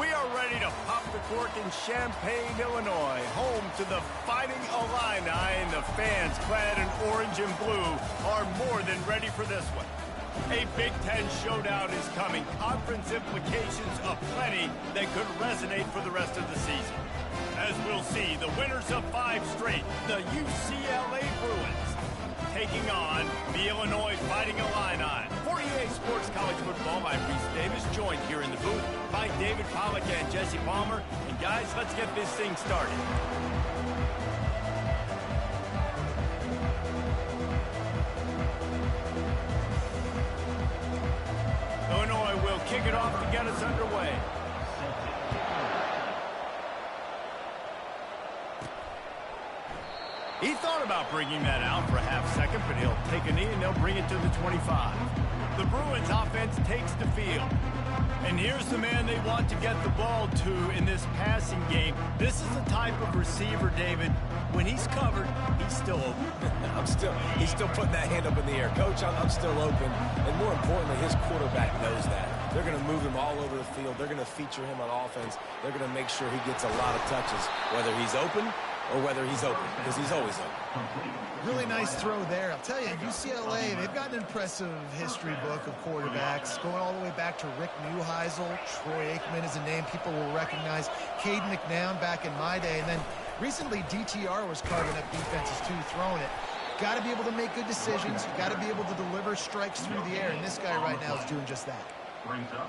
We are ready to pop the cork in Champaign, Illinois, home to the Fighting Illini, and the fans clad in orange and blue are more than ready for this one. A Big Ten showdown is coming, conference implications aplenty that could resonate for the rest of the season. As we'll see, the winners of 5 straight, the UCLA Bruins, taking on the Illinois Fighting Illini. For EA Sports College Football, I'm Reese Davis, joined here in the booth by David Pollack and Jesse Palmer. And guys, let's get this thing started. Illinois will kick it off to get us underway. He thought about bringing that out for a half second, but he'll take a knee and they'll bring it to the 25. The Bruins offense takes the field. And here's the man they want to get the ball to in this passing game. This is the type of receiver, David, when he's covered, he's still open. He's still putting that hand up in the air. Coach, I'm still open. And more importantly, his quarterback knows that. They're going to move him all over the field. They're going to feature him on offense. They're going to make sure he gets a lot of touches, whether he's open or whether he's open, because he's always open. Really nice throw there. I'll tell you, UCLA, they've got an impressive history book of quarterbacks, going all the way back to Rick Neuheisel. Troy Aikman is a name people will recognize. Cade McNown back in my day. And then recently, DTR was carving up defenses too, throwing it. Got to be able to make good decisions. Got to be able to deliver strikes through the air. And this guy right now is doing just that.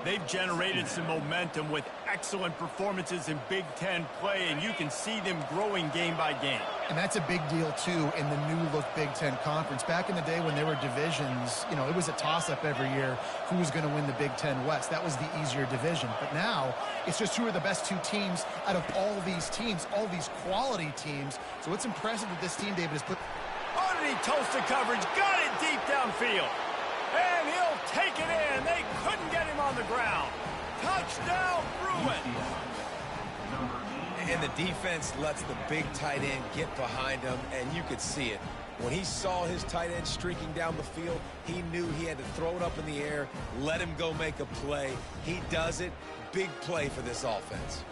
They've generated some momentum with excellent performances in Big Ten play, and you can see them growing game by game. And that's a big deal, too, in the new-look Big Ten Conference. Back in the day when there were divisions, you know, it was a toss-up every year who was going to win the Big Ten West. That was the easier division. But now, it's just who are the best 2 teams out of all these teams, all these quality teams. So it's impressive that this team, David, has put... Oh, did he toast the coverage? Got it deep downfield. And he'll take it in. They couldn't get him on the ground. Touchdown, Bruins. And the defense lets the big tight end get behind him, and you could see it. When he saw his tight end streaking down the field, he knew he had to throw it up in the air, let him go make a play. He does it. Big play for this offense.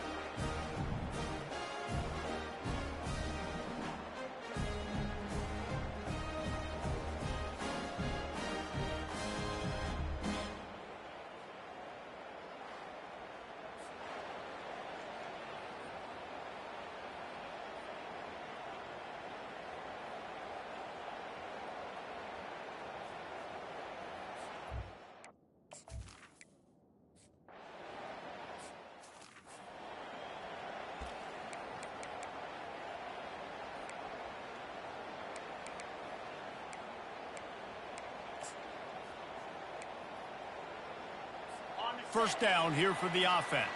First down here for the offense.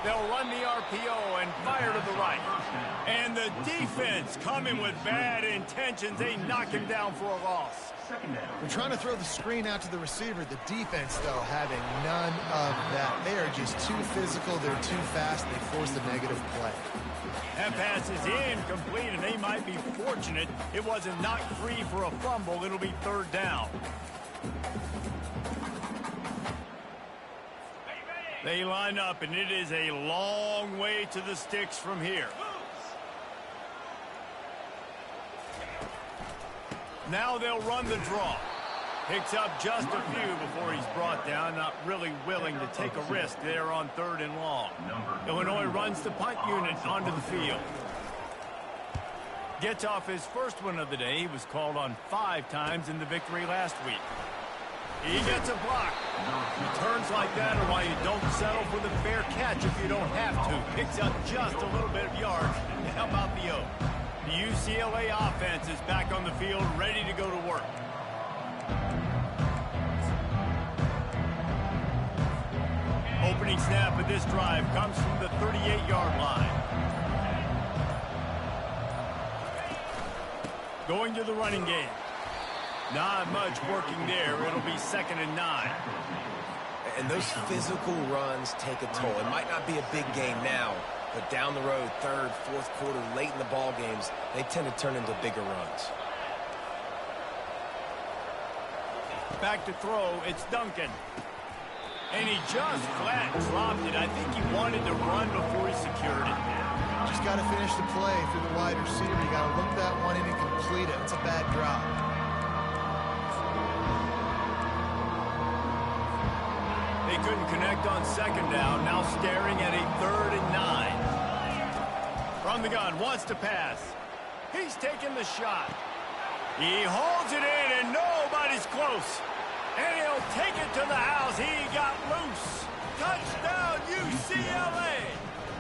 They'll run the RPO and fire to the right. And the defense coming with bad intentions. They knock him down for a loss. They're trying to throw the screen out to the receiver. The defense, though, having none of that. They are just too physical. They're too fast. They force the negative play. That pass is incomplete, and they might be fortunate it wasn't knocked free for a fumble. It'll be 3rd down. They line up, and it is a long way to the sticks from here. Now they'll run the draw. Picks up just a few before he's brought down, not really willing to take a risk there on 3rd and long. Illinois runs the punt unit onto the field. Gets off his first one of the day. He was called on 5 times in the victory last week. He gets a block. Returns like that are why you don't settle for the fair catch if you don't have to. Picks up just a little bit of yards to help out the O. The UCLA offense is back on the field, ready to go to work. Opening snap of this drive comes from the 38-yard line. Going to the running game. Not much working there. It'll be 2nd and 9. And those physical runs take a toll. It might not be a big game now, but down the road, 3rd, 4th quarter, late in the ball games, they tend to turn into bigger runs. Back to throw, it's Duncan. And he just flat dropped it. I think he wanted to run before he secured it. Just got to finish the play through the wide receiver. You got to look that one in and complete it. It's a bad drop. They couldn't connect on second down. Now staring at a 3rd and 9. From the gun, wants to pass. He's taking the shot. He holds it in, and nobody's close. And he'll take it to the house. He got loose. Touchdown, UCLA.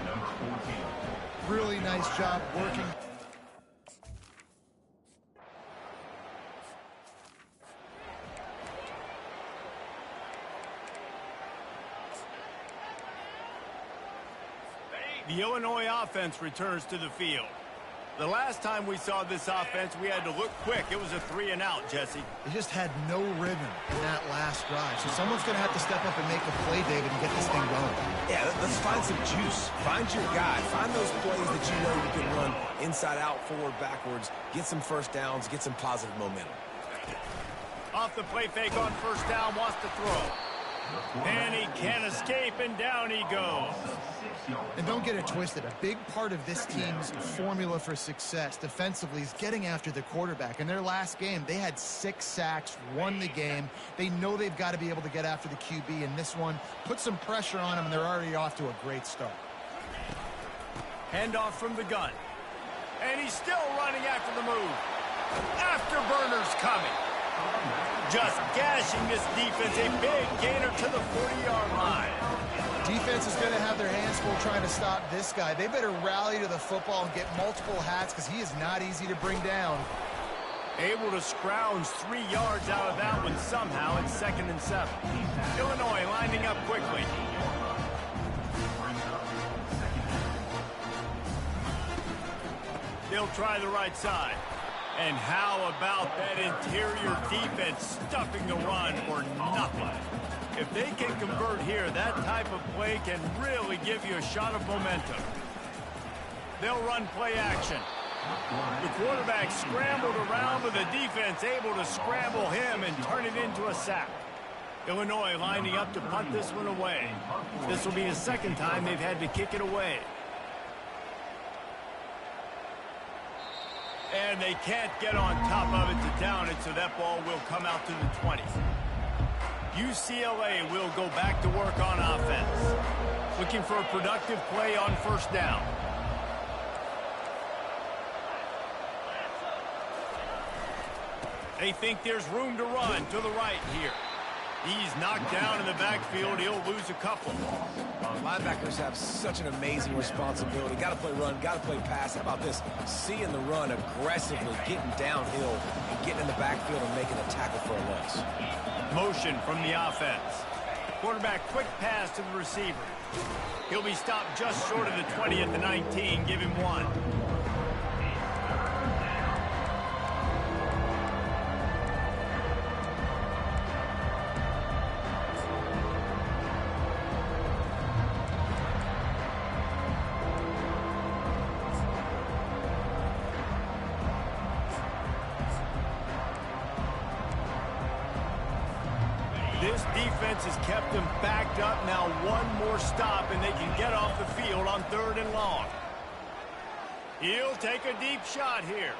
Number 14. Really nice job working. The Illinois offense returns to the field. The last time we saw this offense, we had to look quick. It was a 3-and-out, Jesse. They just had no rhythm in that last drive. So someone's going to have to step up and make a play, David, and get this thing going. Yeah, let's find some juice. Find your guy. Find those plays that you know you can run inside out, forward, backwards. Get some first downs. Get some positive momentum. Off the play fake on first down, wants to throw. And he can't escape, and down he goes. And don't get it twisted. A big part of this team's formula for success defensively is getting after the quarterback. In their last game, they had 6 sacks, won the game. They know they've got to be able to get after the QB, and this one put some pressure on them, and they're already off to a great start. Handoff from the gun. And he's still running after the move. Afterburner's coming. Just gashing this defense. A big gainer to the 40-yard line. Defense is going to have their hands full trying to stop this guy. They better rally to the football and get multiple hats because he is not easy to bring down. Able to scrounge 3 yards out of that one somehow. It's 2nd and 7. Illinois lining up quickly. They'll try the right side. And how about that interior defense stuffing the run for nothing? If they can convert here, that type of play can really give you a shot of momentum. They'll run play action. The quarterback scrambled around, but the defense able to scramble him and turn it into a sack. Illinois lining up to punt this one away. This will be the 2nd time they've had to kick it away. And they can't get on top of it to down it, so that ball will come out to the 20. UCLA will go back to work on offense. Looking for a productive play on first down. They think there's room to run to the right here. He's knocked down in the backfield. He'll lose a couple. Linebackers have such an amazing responsibility. Got to play run, got to play pass. How about this? Seeing the run aggressively, getting downhill, and getting in the backfield and making a tackle for a loss. Motion from the offense. Quarterback quick pass to the receiver. He'll be stopped just short of the 20 at the 19. Give him 1. This defense has kept them backed up. Now one more stop, and they can get off the field on 3rd and long. He'll take a deep shot here.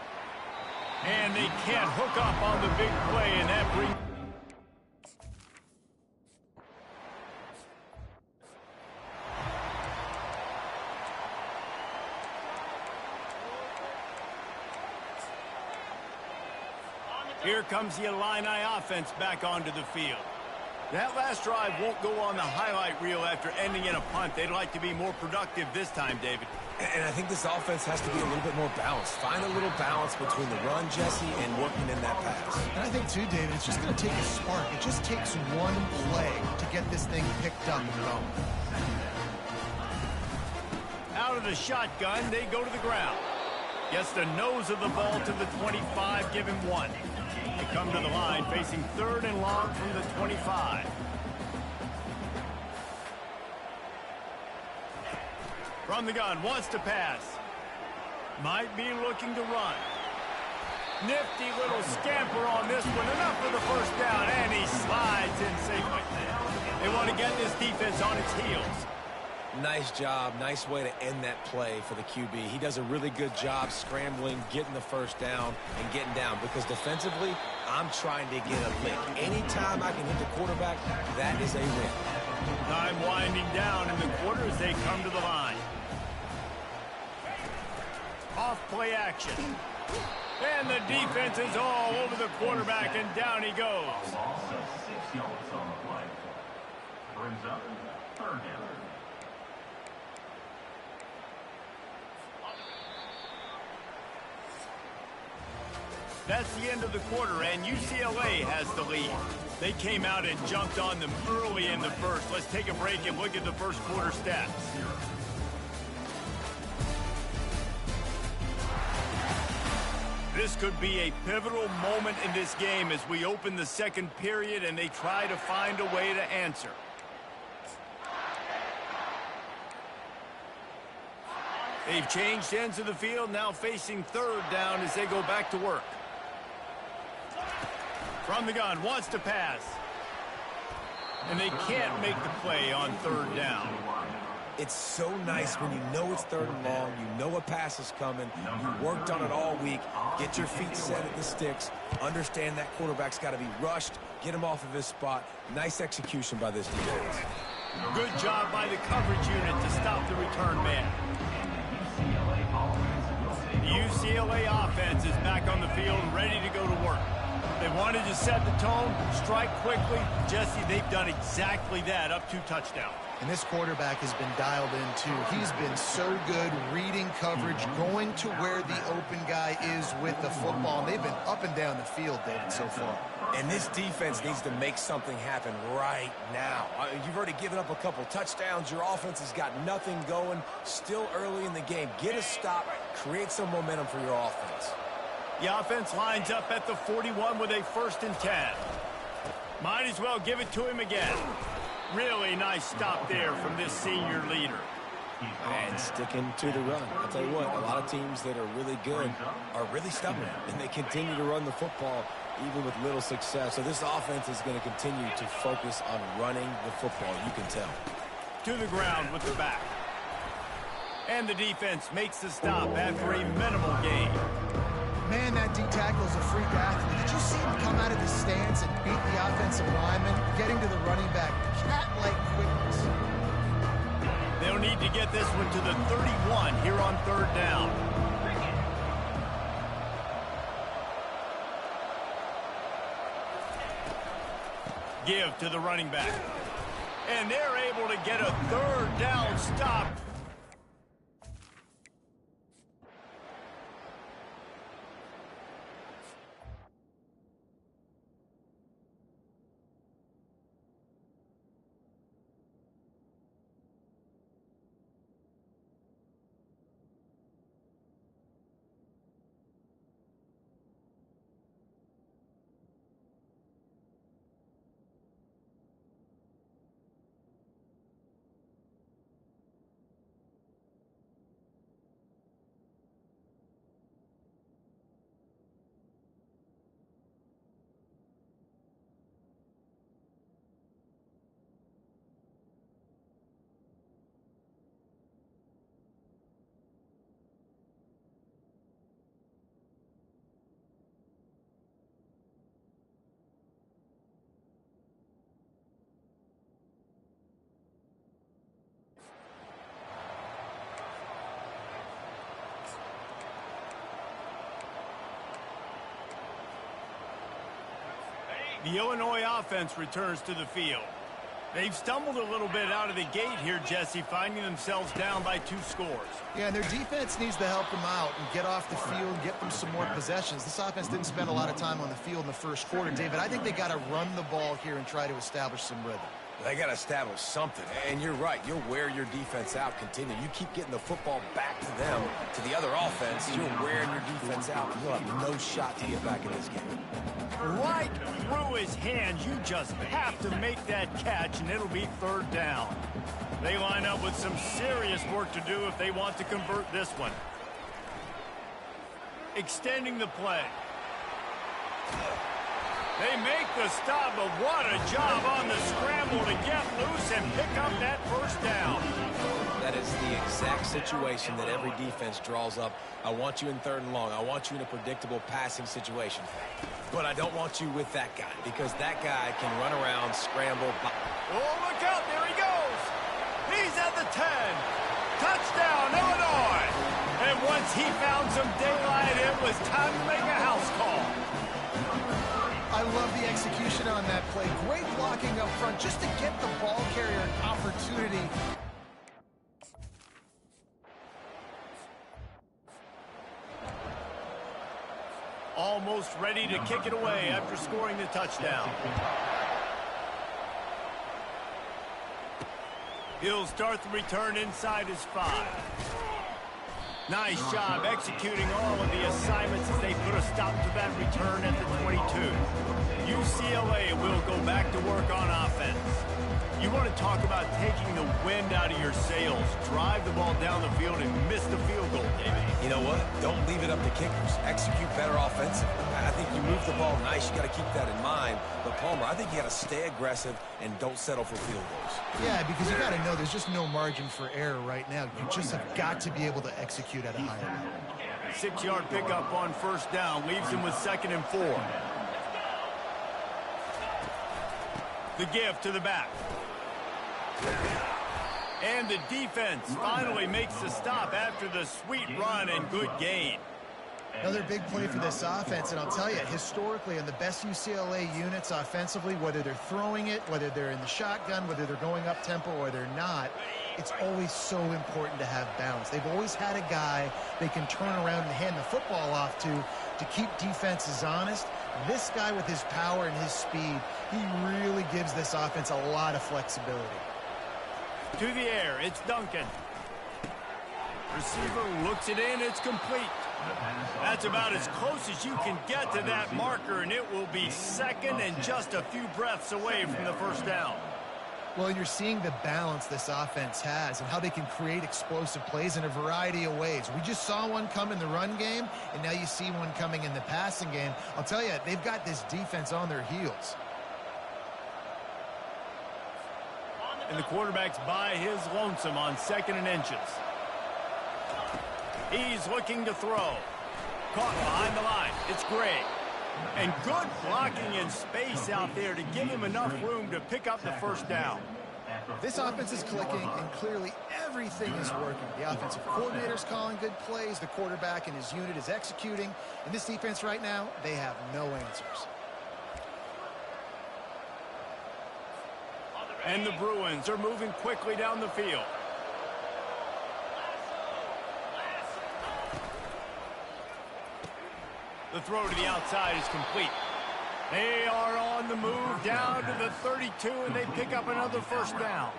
And they can't hook up on the big play, and that brings... Here comes the Illini offense back onto the field. That last drive won't go on the highlight reel after ending in a punt. They'd like to be more productive this time, David. And I think this offense has to be a little bit more balanced. Find a little balance between the run, Jesse, and working in that pass. And I think, too, David, it's just going to take a spark. It just takes one play to get this thing picked up and going. Out of the shotgun, they go to the ground. Gets the nose of the ball to the 25, give him 1. They come to the line, facing 3rd and long from the 25. From the gun, wants to pass. Might be looking to run. Nifty little scamper on this one. Enough for the first down, and he slides in safely. They want to get this defense on its heels. Nice job. Nice way to end that play for the QB. He does a really good job scrambling, getting the first down, and getting down. Because defensively, I'm trying to get a lick. Anytime I can hit the quarterback, that is a win. Time winding down in the quarter as they come to the line. Off play action. And the defense is all over the quarterback, and down he goes. Loss of 6 yards on the play. Brings up 3rd down. That's the end of the quarter, and UCLA has the lead. They came out and jumped on them early in the first. Let's take a break and look at the first quarter stats. This could be a pivotal moment in this game as we open the second period and they try to find a way to answer. They've changed ends of the field, now facing 3rd down as they go back to work. From the gun, wants to pass. And they can't make the play on 3rd down. It's so nice when you know it's 3rd and long, you know a pass is coming, you worked on it all week, get your feet set at the sticks, understand that quarterback's got to be rushed, get him off of his spot. Nice execution by this defense. Good job by the coverage unit to stop the return man. The UCLA offense is back on the field, ready to go to work. They wanted to set the tone, strike quickly. Jesse, they've done exactly that, up 2 touchdowns. And this quarterback has been dialed in, too. He's been so good reading coverage, going to where the open guy is with the football. And they've been up and down the field, David, so far. And this defense needs to make something happen right now. You've already given up a couple touchdowns. Your offense has got nothing going. Still early in the game. Get a stop. Create some momentum for your offense. The offense lines up at the 41 with a 1st and 10. Might as well give it to him again. Really nice stop there from this senior leader. And sticking to the run. I'll tell you what, a lot of teams that are really good are really stubborn, and they continue to run the football even with little success. So this offense is going to continue to focus on running the football, you can tell. To the ground with the back. And the defense makes the stop after a minimal gain. Man, that D-tackle is a freak athlete. Did you see him come out of the stance and beat the offensive lineman, getting to the running back? Cat-like quickness. They'll need to get this one to the 31 here on 3rd down. Give to the running back. And they're able to get a 3rd down stop. The Illinois offense returns to the field. They've stumbled a little bit out of the gate here, Jesse, finding themselves down by 2 scores. Yeah, and their defense needs to help them out and get off the field and get them some more possessions. This offense didn't spend a lot of time on the field in the first quarter, David. I think they got to run the ball here and try to establish some rhythm. They got to establish something. And you're right. You'll wear your defense out. Continue. You keep getting the football back to them, to the other offense. You're wearing your defense out. You'll have no shot to get back in this game. Right through his hands. You just have to make that catch, and it'll be 3rd down. They line up with some serious work to do if they want to convert this one. Extending the play. They make the stop, but what a job on the scramble to get loose and pick up that first down. That is the exact situation that every defense draws up. I want you in 3rd and long. I want you in a predictable passing situation. But I don't want you with that guy, because that guy can run around, scramble. Oh, look out. There he goes. He's at the 10. Touchdown, Illinois. And once he found some daylight, it was time to make a house call. I love the execution on that play. Great blocking up front just to get the ball carrier an opportunity. Almost ready to kick it away after scoring the touchdown. He'll start the return inside his 5. Nice job executing all of the assignments as they put a stop to that return at the 22. UCLA will go back to work on offense. You want to talk about taking the wind out of your sails. Drive the ball down the field and miss the field goal, Davey. You know what? Don't leave it up to kickers. Execute better offensively. I think you move the ball nice. You got to keep that in mind. But, Palmer, I think you got to stay aggressive and don't settle for field goals. Yeah, because you got to know there's just no margin for error right now. You just have got to be able to execute at a high level. 6-yard pickup on first down leaves him with 2nd and 4. The give to the back. And the defense finally makes the stop after the sweet run and good gain. Another big play for this offense, and I'll tell you, historically, in the best UCLA units offensively, whether they're throwing it, whether they're in the shotgun, whether they're going up-tempo or they're not, it's always so important to have balance. They've always had a guy they can turn around and hand the football off to keep defenses honest. This guy with his power and his speed, he really gives this offense a lot of flexibility. To the air, it's Duncan. Receiver looks it in, it's complete. That's about as close as you can get to that marker, and it will be 2nd and just a few breaths away from the first down. Well, you're seeing the balance this offense has and how they can create explosive plays in a variety of ways. We just saw one come in the run game, and now you see one coming in the passing game. I'll tell you, they've got this defense on their heels. And the quarterback's by his lonesome on 2nd and inches. He's looking to throw. Caught behind the line. It's Gray. And good blocking in space out there to give him enough room to pick up the first down. This offense is clicking, and clearly everything is working. The offensive coordinator's calling good plays. The quarterback and his unit is executing. And this defense right now, they have no answers. And the Bruins are moving quickly down the field. The throw to the outside is complete. They are on the move down to the 32, and they pick up another first down.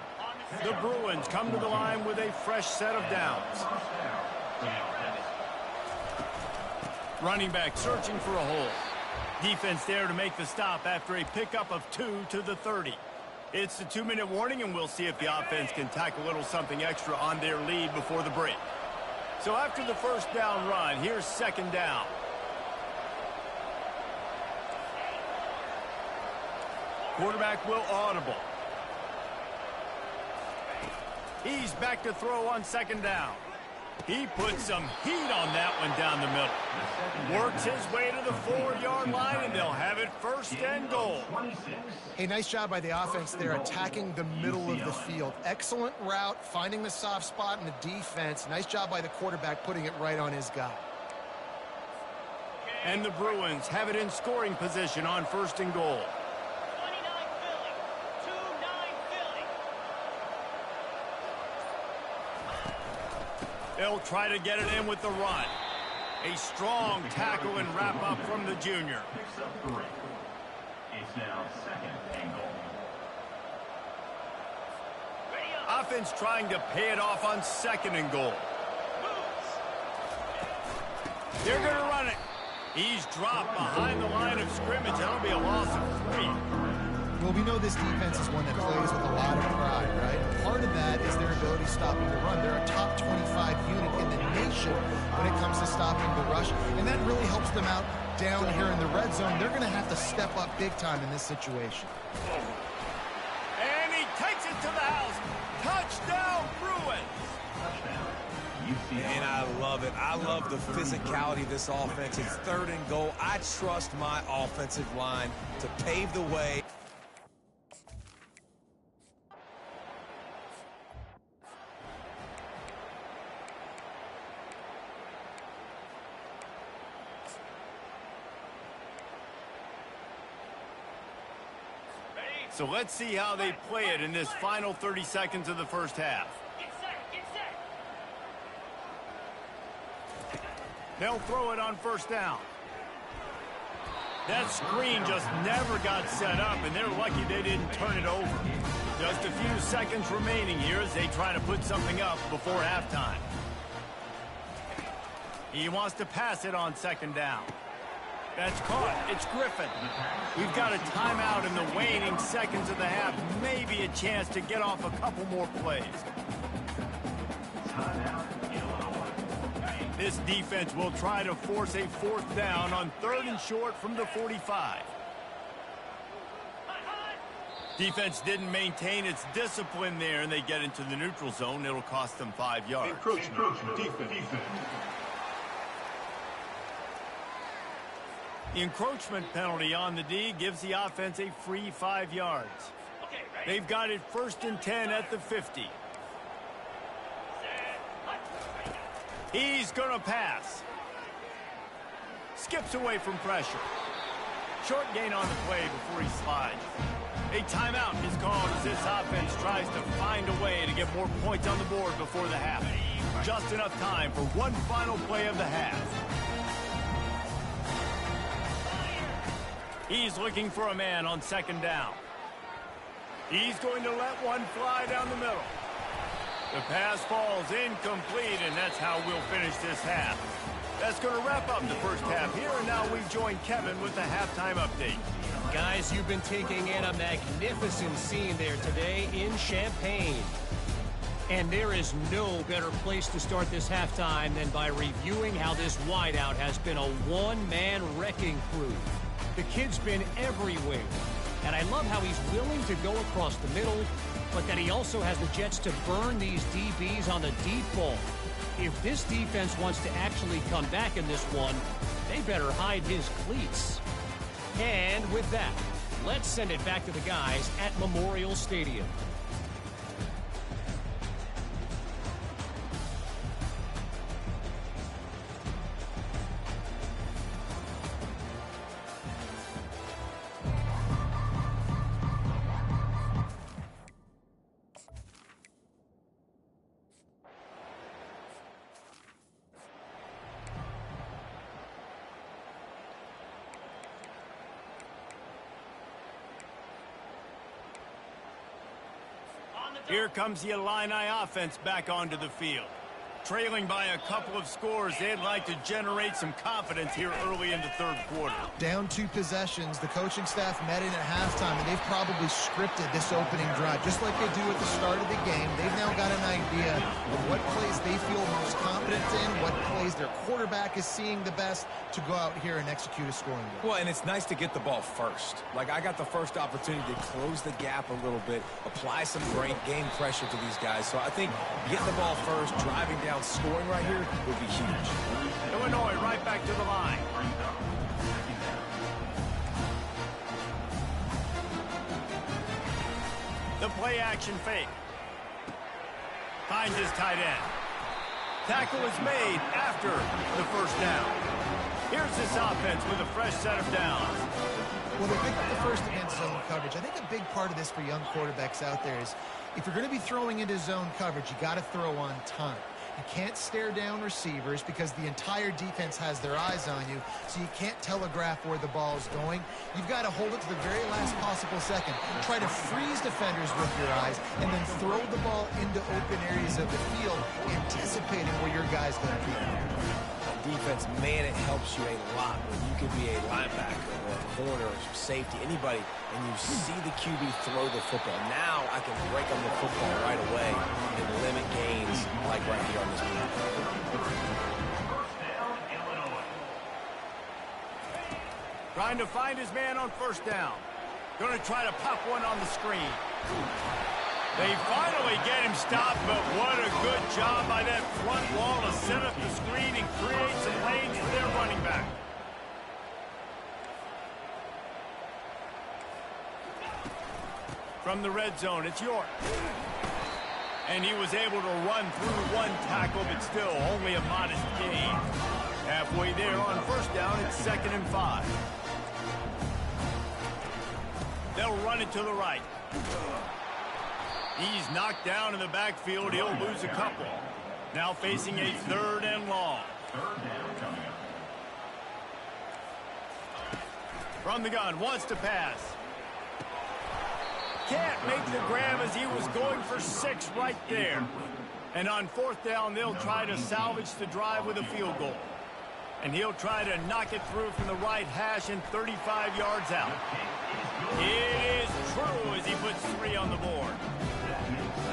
The Bruins come to the line with a fresh set of downs. Running back searching for a hole. Defense there to make the stop after a pickup of 2 to the 30. It's the 2-minute warning, and we'll see if the offense can tack a little something extra on their lead before the break. So after the first down run, here's 2nd down. Quarterback will audible. He's back to throw on 2nd down. He puts some heat on that one down the middle. Works his way to the 4-yard line, and they'll have it 1st and goal. Hey, nice job by the offense there, attacking the middle of the field. Excellent route, finding the soft spot in the defense. Nice job by the quarterback putting it right on his guy. And the Bruins have it in scoring position on 1st and goal. They'll try to get it in with the run. A strong tackle and wrap up from the junior. Picks up 3. It's now 2nd and goal. Offense trying to pay it off on 2nd and goal. They're going to run it. He's dropped behind the line of scrimmage. That'll be a loss of 3. Well, we know this defense is one that plays with a lot of pride, right? Part of that is their ability stopping the run. They're a top 25 unit in the nation when it comes to stopping the rush, and that really helps them out down here in the red zone, they're going to have to step up big time in this situation. And he takes it to the house. Touchdown, Bruins. And I love it. I love the physicality of this offense. It's 3rd and goal. I trust my offensive line to pave the way. So let's see how they play it in this final 30 seconds of the first half. They'll throw it on first down. That screen just never got set up, and they're lucky they didn't turn it over. Just a few seconds remaining here as they try to put something up before halftime. He wants to pass it on 2nd down. That's caught. It's Griffin. We've got a timeout in the waning seconds of the half. Maybe a chance to get off a couple more plays. This defense will try to force a 4th down on 3rd and short from the 45. Defense didn't maintain its discipline there, and they get into the neutral zone. It'll cost them 5 yards. Encroachment. Defense. The encroachment penalty on the D gives the offense a free 5 yards. They've got it 1st and 10 at the 50. He's going to pass. Skips away from pressure. Short gain on the play before he slides. A timeout is called as this offense tries to find a way to get more points on the board before the half. Just enough time for one final play of the half. He's looking for a man on 2nd down. He's going to let one fly down the middle. The pass falls incomplete, and that's how we'll finish this half. That's going to wrap up the first half here, and now we join Kevin with the halftime update. Guys, you've been taking in a magnificent scene there today in Champaign. And there is no better place to start this halftime than by reviewing how this wideout has been a one-man wrecking crew. The kid's been everywhere, and I love how he's willing to go across the middle, but that he also has the jets to burn these DBs on the deep ball. If this defense wants to actually come back in this one, they better hide his cleats. And with that, let's send it back to the guys at Memorial Stadium. Here comes the Illini offense back onto the field. Trailing by a couple of scores, they'd like to generate some confidence here early in the 3rd quarter. Down 2 possessions, the coaching staff met in at halftime, and they've probably scripted this opening drive. Just like they do at the start of the game, they've now got an idea of what plays they feel most confident in, what plays their quarterback is seeing the best to go out here and execute a scoring drive. Well, and it's nice to get the ball first. Like, I got the first opportunity to close the gap a little bit, apply some great game pressure to these guys. So I think getting the ball first, driving down, scoring right here would be huge. Illinois right back to the line. The play action fake. Finds his tight end. Tackle is made after the first down. Here's this offense with a fresh set of downs. Well, they picked up the first and zone coverage. I think a big part of this for young quarterbacks out there is if you're going to be throwing into zone coverage, you got to throw on time. You can't stare down receivers because the entire defense has their eyes on you, so you can't telegraph where the ball is going. You've got to hold it to the very last possible second. Try to freeze defenders with your eyes, and then throw the ball into open areas of the field, anticipating where your guy's going to be. Defense, man, it helps you a lot when you can be a linebacker or a corner or safety, anybody, and you see the QB throw the football. Now I can break on the football right away and limit gains like right here on this play. Trying to find his man on first down. Going to try to pop one on the screen. They finally get him stopped, but what a good job by that front wall to set up the screen and create some lanes for their running back. From the red zone, it's York. And he was able to run through one tackle, but still only a modest gain. Halfway there on first down, it's 2nd and 5. They'll run it to the right. He's knocked down in the backfield. He'll lose a couple. Now facing a 3rd and long. From the gun, wants to pass. Can't make the grab as he was going for 6 right there. And on 4th down, they'll try to salvage the drive with a field goal. And he'll try to knock it through from the right hash and 35 yards out. It is true as he puts 3 on the board.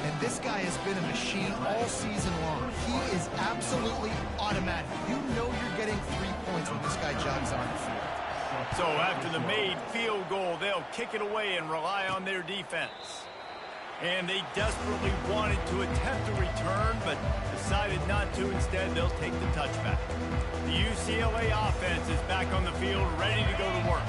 And this guy has been a machine all season long. He is absolutely automatic. You know you're getting 3 points when this guy jogs on the field. So after the made field goal, they'll kick it away and rely on their defense. And they desperately wanted to attempt a return, but decided not to. Instead, they'll take the touchback. The UCLA offense is back on the field, ready to go to work.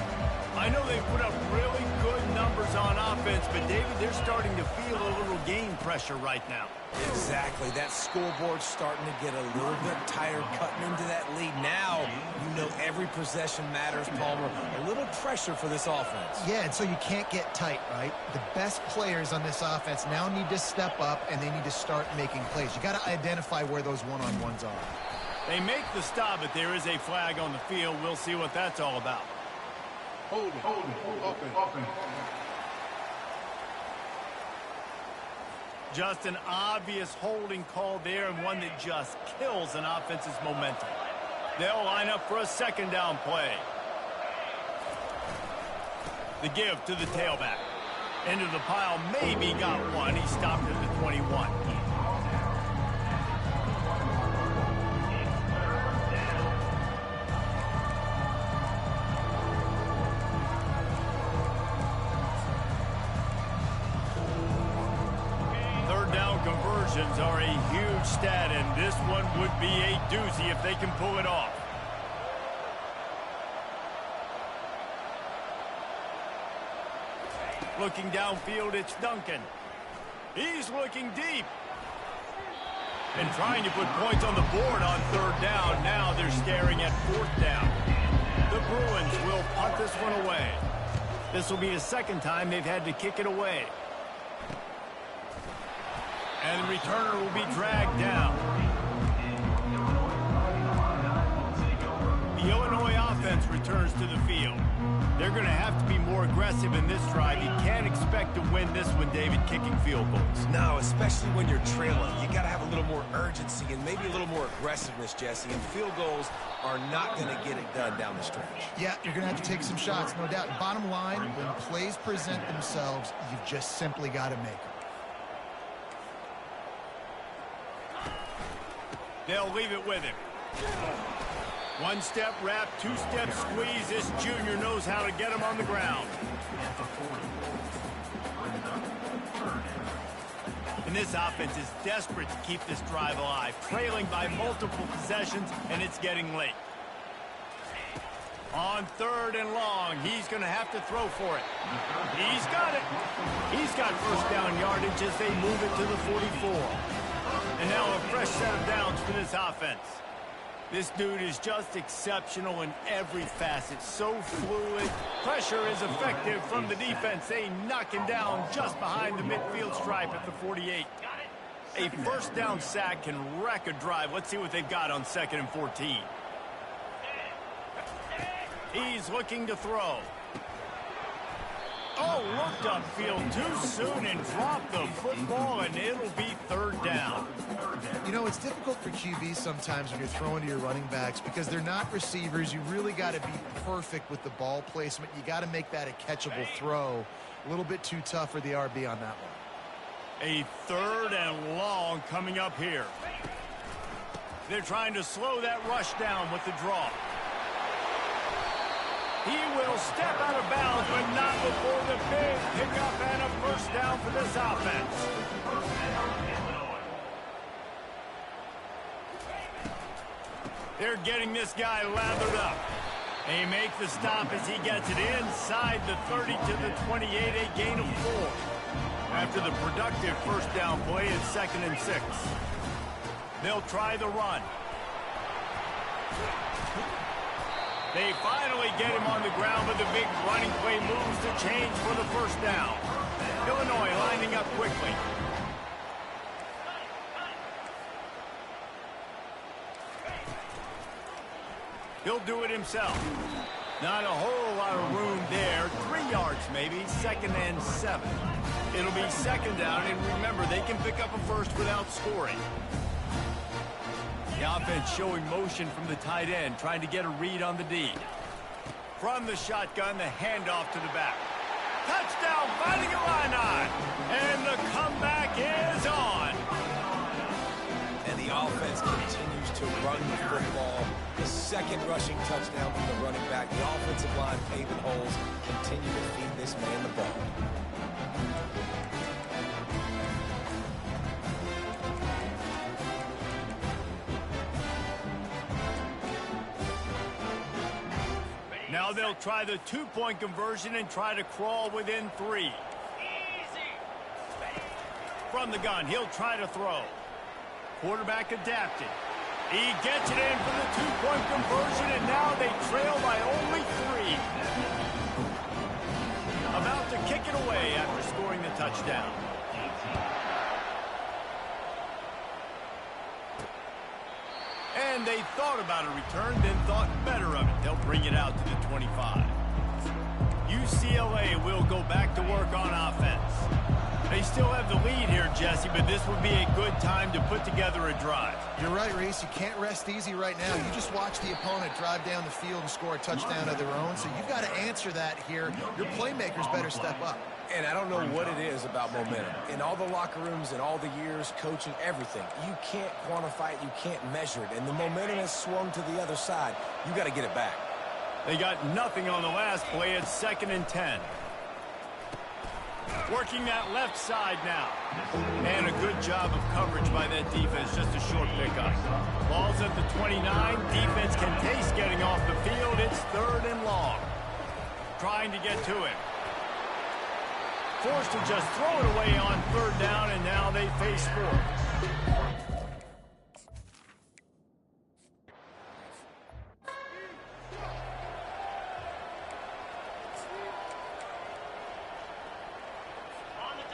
I know they put up really good numbers on offense, but David, they're starting to feel a little game pressure right now. Exactly. That scoreboard's starting to get a little bit tired cutting into that lead. Now, you know every possession matters, Palmer. A little pressure for this offense. Yeah, and so you can't get tight, right? The best players on this offense now need to step up, and they need to start making plays. You got to identify where those one-on-ones are. They make the stop, but there is a flag on the field. We'll see what that's all about. Hold it. Open. Just an obvious holding call there, and one that just kills an offense's momentum. They'll line up for a 2nd down play. The give to the tailback. Into the pile, maybe got one. He stopped at the 21. Conversions are a huge stat, and this one would be a doozy if they can pull it off. Looking downfield, it's Duncan. He's looking deep. And trying to put points on the board on 3rd down. Now they're staring at 4th down. The Bruins will punt this one away. This will be the 2nd time they've had to kick it away. And the returner will be dragged down. The Illinois offense returns to the field. They're going to have to be more aggressive in this drive. You can't expect to win this one, David, kicking field goals. No, especially when you're trailing. You got to have a little more urgency and maybe a little more aggressiveness, Jesse. And field goals are not going to get it done down the stretch. Yeah, you're going to have to take some shots, no doubt. Bottom line, when plays present themselves, you've just simply got to make them. They'll leave it with him. 1-step wrap, 2-step squeeze. This junior knows how to get him on the ground. And this offense is desperate to keep this drive alive, trailing by multiple possessions, and it's getting late. On 3rd and long, he's going to have to throw for it. He's got it. He's got 1st down yardage as they move it to the 44. And now a fresh set of downs for this offense. This dude is just exceptional in every facet. So fluid. Pressure is effective from the defense. They knock him down just behind the midfield stripe at the 48. A 1st down sack can wreck a drive. Let's see what they've got on 2nd and 14. He's looking to throw. Oh, looked upfield too soon and dropped the football, and it'll be 3rd down. You know, it's difficult for QBs sometimes when you're throwing to your running backs because they're not receivers. You really got to be perfect with the ball placement. You got to make that a catchable throw. A little bit too tough for the RB on that one. A 3rd and long coming up here. They're trying to slow that rush down with the draw. He will step out of bounds, but not before the big pickup and a first down for this offense. They're getting this guy lathered up. They make the stop as he gets it inside the 30 to the 28, a gain of 4. After the productive first down play, it's 2nd and 6. They'll try the run. They finally get him on the ground, but the big running play moves the change for the first down. Illinois lining up quickly. He'll do it himself. Not a whole lot of room there. 3 yards maybe, 2nd and 7. It'll be 2nd down, and remember, they can pick up a first without scoring. The offense showing motion from the tight end, trying to get a read on the D. From the shotgun, the handoff to the back. Touchdown, Fighting Illini! And the comeback is on! And the offense continues to run the football. The 2nd rushing touchdown from the running back. The offensive line paving holes. Continue to feed this man the ball. Now they'll try the 2-point conversion and try to crawl within 3. From the gun, he'll try to throw. Quarterback adapted. He gets it in for the 2-point conversion, and now they trail by only 3. About to kick it away after scoring the touchdown. And they thought about a return, then thought better of it. They'll bring it out to the 25. UCLA will go back to work on offense. They still have the lead here, Jesse, but this would be a good time to put together a drive. You're right, Reese. You can't rest easy right now. You just watch the opponent drive down the field and score a touchdown of their own, so you've got to answer that here. Your playmakers better step up. And I don't know what it is about momentum. In all the locker rooms and all the years, coaching, everything, you can't quantify it, you can't measure it. And the momentum has swung to the other side. You got to get it back. They got nothing on the last play. It's 2nd and 10. Working that left side now. And a good job of coverage by that defense. Just a short pickup. Ball's at the 29. Defense can taste getting off the field. It's 3rd and long. Trying to get to it. Forced to just throw it away on 3rd down, and now they face 4.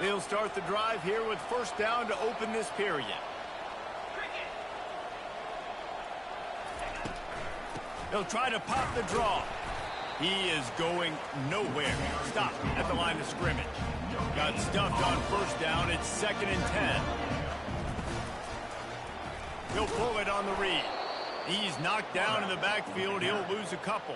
They'll start the drive here with 1st down to open this period. They'll try to pop the draw. He is going nowhere. Stop at the line of scrimmage. Got stuffed on 1st down. It's 2nd and 10. He'll pull it on the read. He's knocked down in the backfield. He'll lose a couple.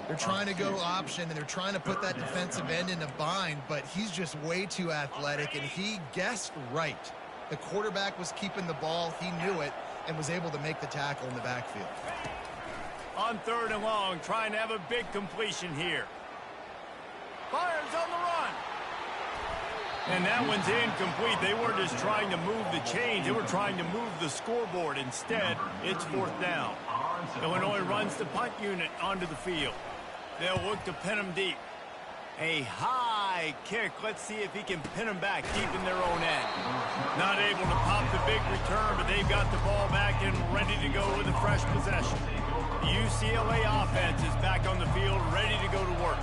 They're trying to go option, and they're trying to put that defensive end in a bind, but he's just way too athletic, and he guessed right. The quarterback was keeping the ball. He knew it and was able to make the tackle in the backfield. On 3rd and long, trying to have a big completion here. Fires on the run. And that one's incomplete. They weren't just trying to move the chains. They were trying to move the scoreboard. Instead, it's 4th down. Illinois runs the punt unit onto the field. They'll look to pin them deep. A high kick. Let's see if he can pin them back deep in their own end. Not able to pop the big return, but they've got the ball back and ready to go with a fresh possession. The UCLA offense is back on the field, ready to go to work.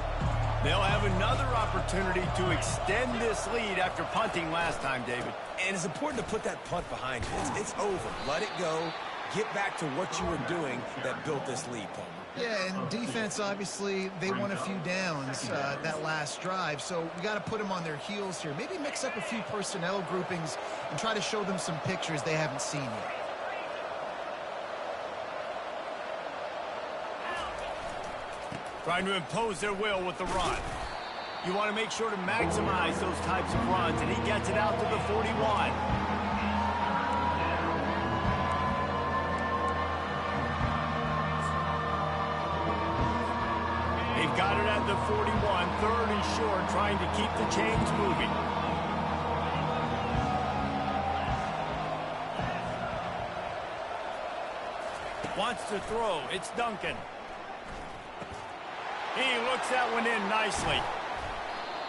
They'll have another opportunity to extend this lead after punting last time, David. And it's important to put that punt behind you. It's over. Let it go. Get back to what you were doing that built this lead, Palmer. Yeah, and defense, obviously, they won a few downs that last drive, so we got to put them on their heels here. Maybe mix up a few personnel groupings and try to show them some pictures they haven't seen yet. Trying to impose their will with the run. You want to make sure to maximize those types of runs, and he gets it out to the 41. A They've got it at the 41, third and short, trying to keep the chains moving. Wants to throw. It's Duncan. He looks that one in nicely.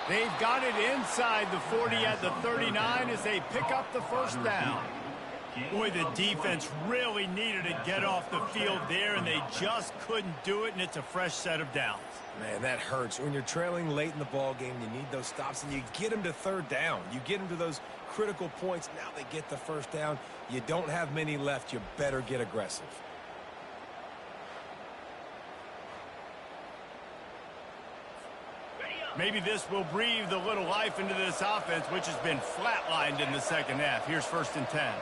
They've got it inside the 40 at the 39 as they pick up the first down. Boy, the defense really needed to get off the field there, and they just couldn't do it, and it's a fresh set of downs. Man, that hurts. When you're trailing late in the ball game, you need those stops, and you get them to third down. You get them to those critical points. Now they get the first down. You don't have many left. You better get aggressive. Maybe this will breathe a little life into this offense, which has been flatlined in the second half. Here's 1st and 10.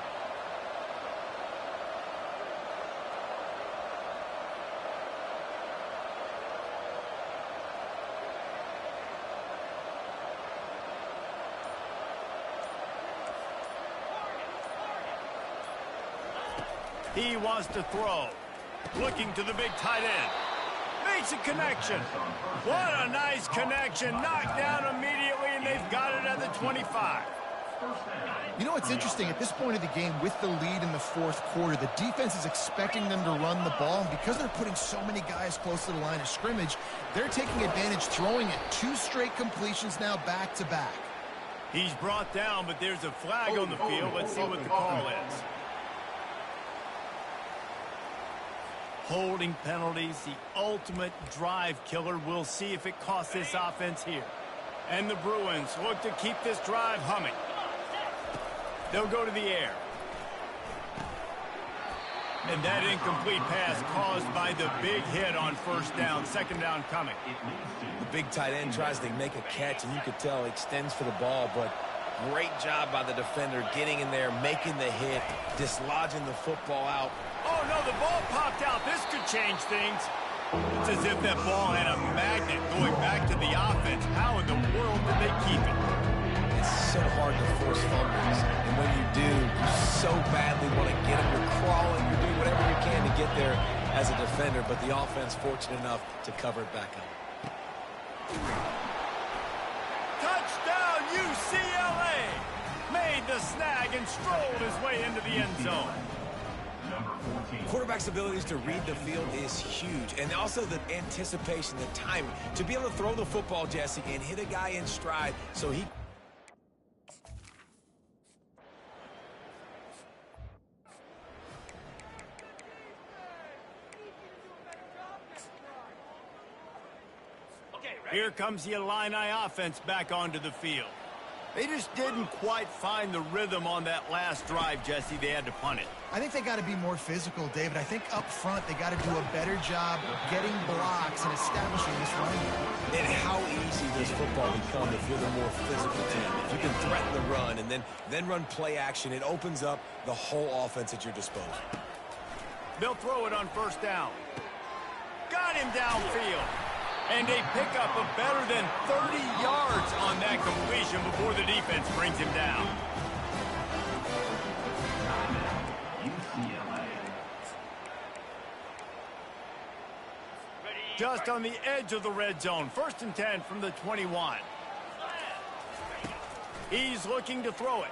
He wants to throw. Looking to the big tight end. Makes a connection. What a nice connection. Knocked down immediately, and they've got it at the 25. You know what's interesting? At this point of the game, with the lead in the fourth quarter, the defense is expecting them to run the ball. And because they're putting so many guys close to the line of scrimmage, they're taking advantage, throwing it. 2 straight completions now back-to-back. He's brought down, but there's a flag on the field. Let's see what the call is. Holding penalties, the ultimate drive killer. We'll see if it costs this offense here. And the Bruins look to keep this drive humming. They'll go to the air. And that incomplete pass caused by the big hit on first down. Second down coming. The big tight end tries to make a catch, and you could tell he extends for the ball, but great job by the defender getting in there, making the hit, dislodging the football out. Oh, no, the ball popped out. This could change things. It's as if that ball had a magnet going back to the offense. How in the world did they keep it? It's so hard to force fumbles. And when you do, you so badly want to get them. You're crawling. You're doing whatever you can to get there as a defender. But the offense fortunate enough to cover it back up. Touchdown, UCLA! Made the snag and strolled his way into the end zone. Quarterback's abilities to read the field is huge, and also the anticipation, the timing, to be able to throw the football, Jesse, and hit a guy in stride so he... Here comes the Illini offense back onto the field. They just didn't quite find the rhythm on that last drive, Jesse. They had to punt it. I think they got to be more physical, David. I think up front they got to do a better job getting blocks and establishing this run. And how easy does football become if you're the more physical team? If you can threaten the run and then run play action, it opens up the whole offense at your disposal. They'll throw it on first down. Got him downfield. And a pickup of better than 30 yards on that completion before the defense brings him down. Just on the edge of the red zone. 1st and 10 from the 21. He's looking to throw it.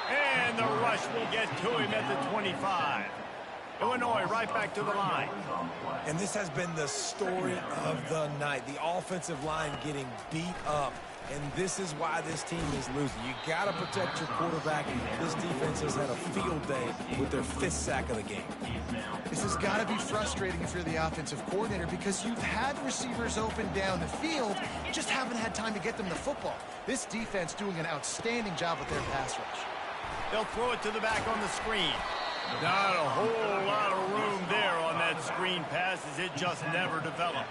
And the rush will get to him at the 25. Illinois right back to the line. And this has been the story of the night. The offensive line getting beat up. And this is why this team is losing. You got to protect your quarterback. This defense has had a field day with their 5th sack of the game. This has got to be frustrating if you're the offensive coordinator because you've had receivers open down the field, just haven't had time to get them the football. This defense doing an outstanding job with their pass rush. They'll throw it to the back on the screen. Not a whole lot of room there on that screen pass as it just never developed.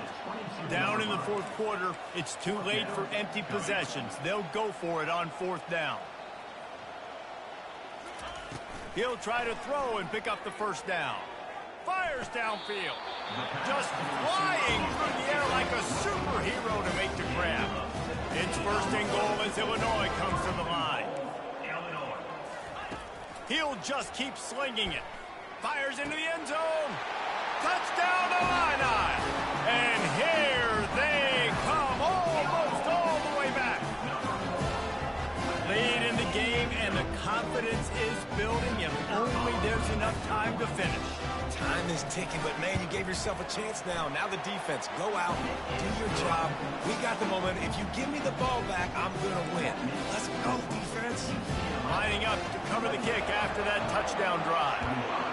Down in the fourth quarter, it's too late for empty possessions. They'll go for it on 4th down. He'll try to throw and pick up the first down. Fires downfield. Just flying through the air like a superhero to make the grab. It's 1st and goal as Illinois comes to the line. He'll just keep slinging it. Fires into the end zone. Touchdown, Illini! this building if only there's enough time to finish. Time is ticking, but man, you gave yourself a chance now. Now the defense, go out, do your job. We got the momentum. If you give me the ball back, I'm going to win. Let's go, defense. Lining up to cover the kick after that touchdown drive.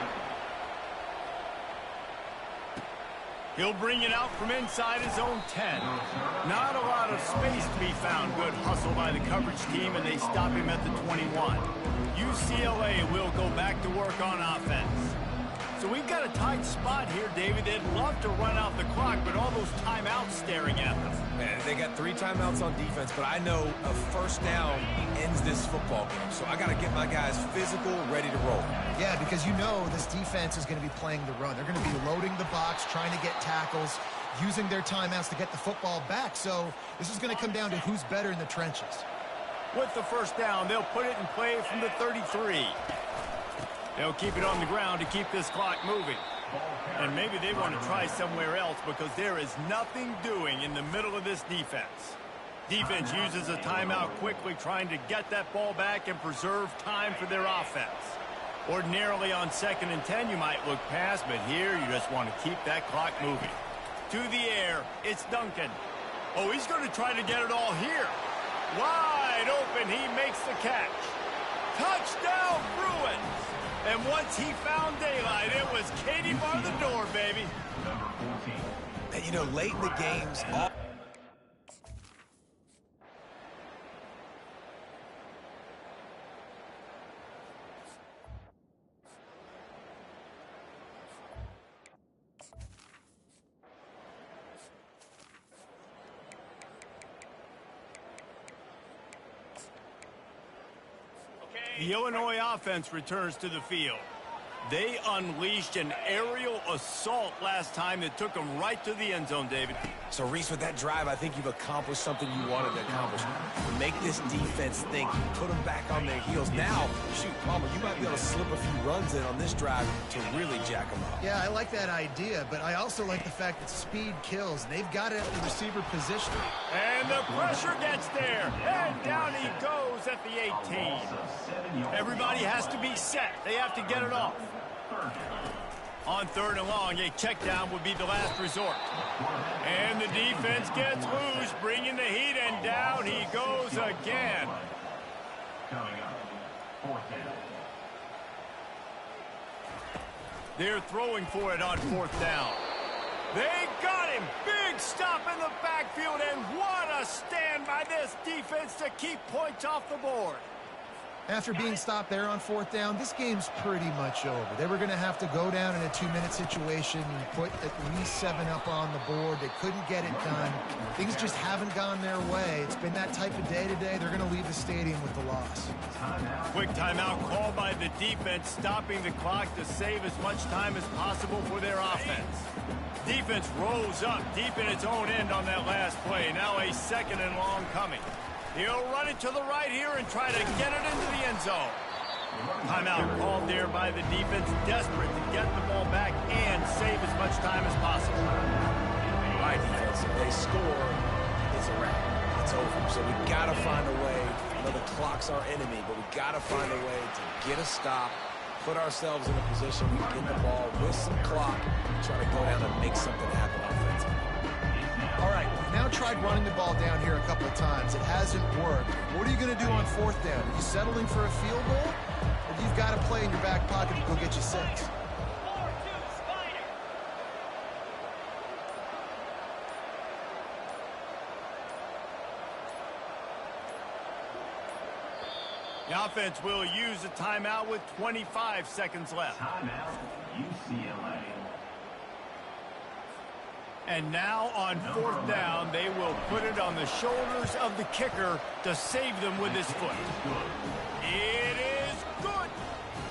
He'll bring it out from inside his own 10. Not a lot of space to be found. Good hustle by the coverage team, and they stop him at the 21. UCLA will go back to work on offense. So we've got a tight spot here, David. They'd love to run out the clock, but all those timeouts staring at them. Man, they got 3 timeouts on defense, but I know a first down ends this football game. So I got to get my guys physical, ready to roll. Yeah, because you know this defense is going to be playing the run. They're going to be loading the box, trying to get tackles, using their timeouts to get the football back. So this is going to come down to who's better in the trenches. With the first down, they'll put it in play from the 33. They'll keep it on the ground to keep this clock moving. And maybe they want to try somewhere else because there is nothing doing in the middle of this defense. Defense uses a timeout quickly, trying to get that ball back and preserve time for their offense. Ordinarily on 2nd and 10, you might look past, but here you just want to keep that clock moving. To the air, it's Duncan. Oh, he's going to try to get it all here. Wide open, he makes the catch. Touchdown, Bruins! And once he found daylight, it was Katie bar the door, baby. Number 14. And, you know, late in the games, The Illinois offense returns to the field. They unleashed an aerial assault last time that took them right to the end zone, David. So, Reese, with that drive, I think you've accomplished something you wanted to accomplish. Make this defense think, put them back on their heels. Now, shoot, Palmer, you might be able to slip a few runs in on this drive to really jack them up. Yeah, I like that idea, but I also like the fact that speed kills. They've got it at the receiver position. And the pressure gets there. And down he goes at the 18. Everybody has to be set. They have to get it off. On 3rd and long, a check down would be the last resort. And the defense gets loose, bringing the heat, and down he goes again. Coming up, 4th down. They're throwing for it on 4th down. They got him. Big stop in the backfield, and what a stand by this defense to keep points off the board. After being stopped there on 4th down, this game's pretty much over. They were going to have to go down in a 2-minute situation and put at least 7 up on the board. They couldn't get it done. Things just haven't gone their way. It's been that type of day today. They're going to leave the stadium with the loss. Quick timeout called by the defense, stopping the clock to save as much time as possible for their offense. Defense rolls up deep in its own end on that last play. Now a 2nd and long coming. He'll run it to the right here and try to get it into the end zone. Timeout called there by the defense, desperate to get the ball back and save as much time as possible. All right, defense, if they score, it's a wrap. It's over. So we got to find a way. I know the clock's our enemy, but we got to find a way to get a stop, put ourselves in a position we can get the ball with some clock, try to go down and make something happen offensively. All right, we've now tried running the ball down here a couple of times. It hasn't worked. What are you going to do on 4th down? Are you settling for a field goal? Or you've got to play in your back pocket to go get you 6? The offense will use a timeout with 25 seconds left. Timeout, UCLA. And now on 4th down, they will put it on the shoulders of the kicker to save them with his foot. It is good.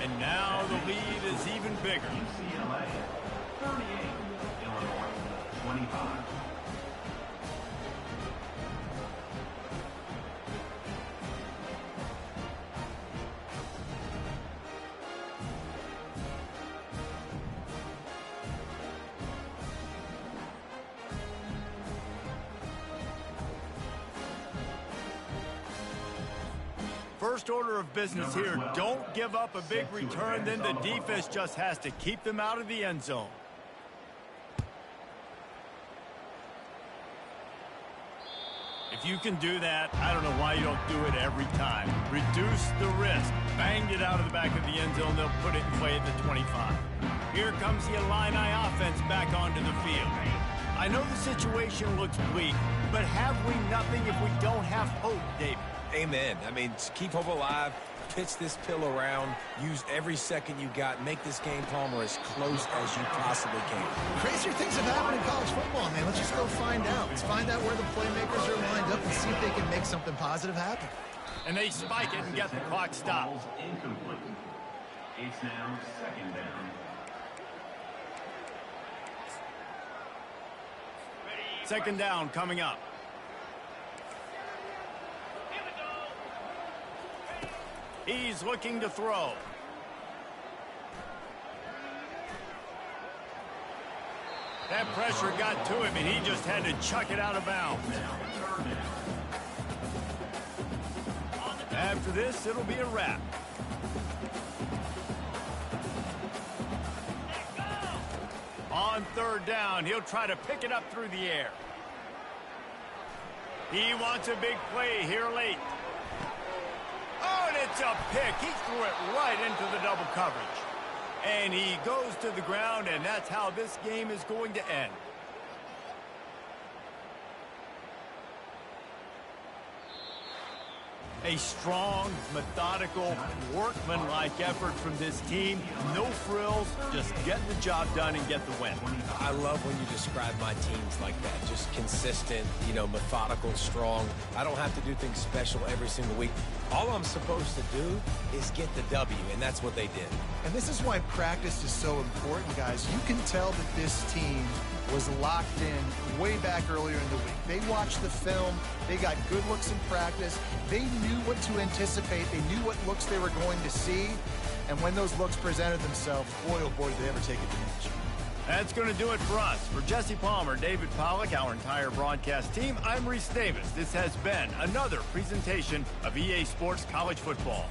And now the lead is even bigger. UCLA, 38. Illinois, 25. First order of business here, don't give up a big return, then the defense just has to keep them out of the end zone. If you can do that, I don't know why you don't do it every time. Reduce the risk. Banged it out of the back of the end zone. They'll put it in play at the 25. Here comes the Illini offense back onto the field. I know the situation looks bleak, but have we nothing if we don't have hope, David? Amen. I mean, keep hope alive. Pitch this pill around. Use every second you got. Make this game, Palmer, as close as you possibly can. Crazier things have happened in college football, man. Let's just go find out. Let's find out where the playmakers are lined up and see if they can make something positive happen. And they spike it and get the clock stopped. Incomplete. It's now second down. Second down coming up. He's looking to throw. That pressure got to him, and he just had to chuck it out of bounds. After this, it'll be a wrap. On third down, he'll try to pick it up through the air. He wants a big play here late. Oh, and it's a pick. He threw it right into the double coverage. And he goes to the ground, and that's how this game is going to end. A strong, methodical, workmanlike effort from this team. No frills, just get the job done and get the win. I love when you describe my teams like that. Just consistent, methodical, strong. I don't have to do things special every single week. All I'm supposed to do is get the W, and that's what they did. And this is why practice is so important, guys. You can tell that this team was locked in way back earlier in the week. They watched the film. They got good looks in practice. They knew what to anticipate. They knew what looks they were going to see. And when those looks presented themselves, boy, oh boy, did they ever take advantage. That's going to do it for us. For Jesse Palmer, David Pollack, our entire broadcast team, I'm Reese Davis. This has been another presentation of EA Sports College Football.